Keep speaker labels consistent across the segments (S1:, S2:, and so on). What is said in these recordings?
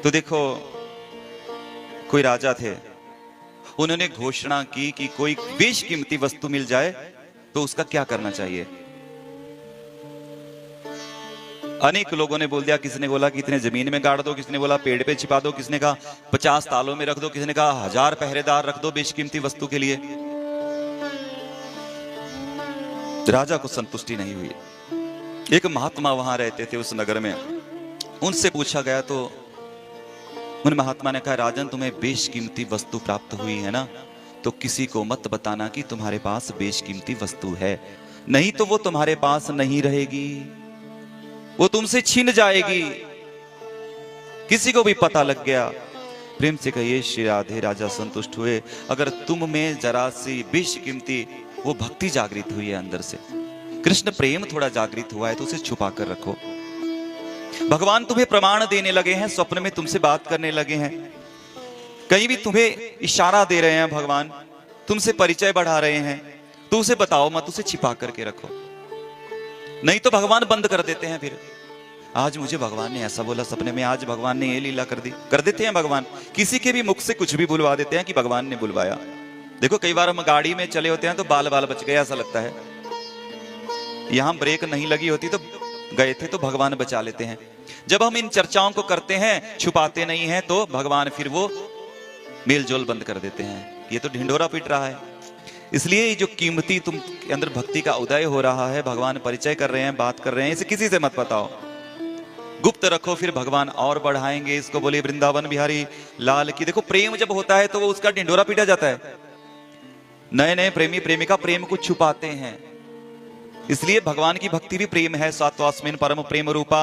S1: तो देखो, कोई राजा थे, उन्होंने घोषणा की कि कोई बेशकीमती वस्तु मिल जाए तो उसका क्या करना चाहिए। अनेक लोगों ने बोल दिया, किसी ने बोला कि इतने जमीन में गाड़ दो, किसी ने बोला पेड़ पे छिपा दो, किसी ने कहा 50 तालों में रख दो, किसी ने कहा 1000 पहरेदार रख दो बेशकीमती वस्तु के लिए। राजा को संतुष्टि नहीं हुई। एक महात्मा वहां रहते थे उस नगर में, उनसे पूछा गया तो उन महात्मा ने कहा, राजन तुम्हें बेशकीमती वस्तु प्राप्त हुई है ना, तो किसी को मत बताना कि तुम्हारे पास बेशकीमती वस्तु है, नहीं तो वो तुम्हारे पास नहीं रहेगी, वो तुमसे छीन जाएगी। किसी को भी पता लग गया, प्रेम से कहिए श्री राधे। राजा संतुष्ट हुए। अगर तुम में जरा सी बेशकीमती वो भक्ति जागृत हुई है अंदर से, कृष्ण प्रेम थोड़ा जागृत हुआ है, तो उसे छुपा कर रखो। भगवान तुम्हें प्रमाण देने लगे हैं, स्वप्न में तुमसे बात करने लगे हैं, कहीं भी तुम्हें इशारा दे रहे हैं भगवान, तुमसे परिचय बढ़ा रहे हैं, तो उसे बताओ मत, उसे छिपा करके रखो, नहीं तो भगवान बंद कर देते हैं। फिर आज मुझे भगवान ने ऐसा बोला सपने में, आज भगवान ने ये लीला कर दी, कर देते हैं भगवान। किसी के भी मुख से कुछ भी बुलवा देते हैं कि भगवान ने बुलवाया। देखो कई बार हम गाड़ी में चले होते हैं तो बाल बाल बच गए ऐसा लगता है, यहां ब्रेक नहीं लगी होती तो गए थे, तो भगवान बचा लेते हैं। जब हम इन चर्चाओं को करते हैं, छुपाते नहीं हैं, तो भगवान फिर वो मेलजोल बंद कर देते हैं। ये तो ढिंढोरा पीट रहा है। इसलिए जो कीमती तुम के अंदर भक्ति का उदय हो रहा है, भगवान परिचय कर रहे हैं, बात कर रहे हैं, इसे किसी से मत बताओ, गुप्त रखो, फिर भगवान और बढ़ाएंगे इसको। बोले वृंदावन बिहारी लाल की। देखो प्रेम जब होता है तो वो उसका ढिंढोरा पीटा जाता है। नए नए प्रेमी प्रेमिका प्रेम को छुपाते हैं, इसलिए भगवान की भक्ति भी प्रेम है। सात्वास्मिन् परम प्रेम रूपा,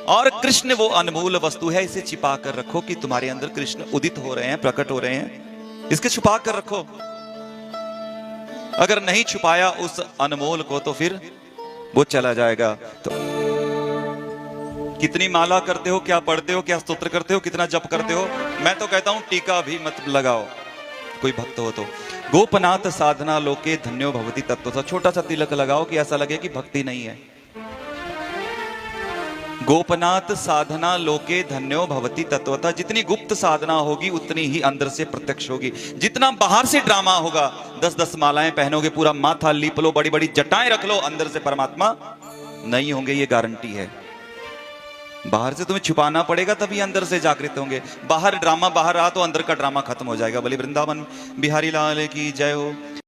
S1: और कृष्ण वो अनमोल वस्तु है, इसे छिपा कर रखो कि तुम्हारे अंदर कृष्ण उदित हो रहे हैं, प्रकट हो रहे हैं, इसके छुपा कर रखो। अगर नहीं छुपाया उस अनमोल को तो फिर वो चला जाएगा। तो कितनी माला करते हो, क्या पढ़ते हो, क्या स्तोत्र करते हो, कितना जप करते हो, मैं तो कहता हूं टीका भी मत लगाओ कोई भक्त हो तो। गोपनाथ साधना लोके धन्यो भवति तत्व, छोटा सा तिलक लगाओ कि ऐसा लगे कि भक्ति नहीं है। गोपनाथ साधना लोके धन्यो भवति तत्वता, जितनी गुप्त साधना होगी उतनी ही अंदर से प्रत्यक्ष होगी। जितना बाहर से ड्रामा होगा, 10-10 मालाएं पहनोगे, पूरा माथा लीप लो, बड़ी बड़ी जटाएं रख लो, अंदर से परमात्मा नहीं होंगे, ये गारंटी है। बाहर से तुम्हें छुपाना पड़ेगा तभी अंदर से जागृत होंगे। बाहर ड्रामा बाहर रहा तो अंदर का ड्रामा खत्म हो जाएगा। बोले वृंदावन बिहारी लाल की जय हो।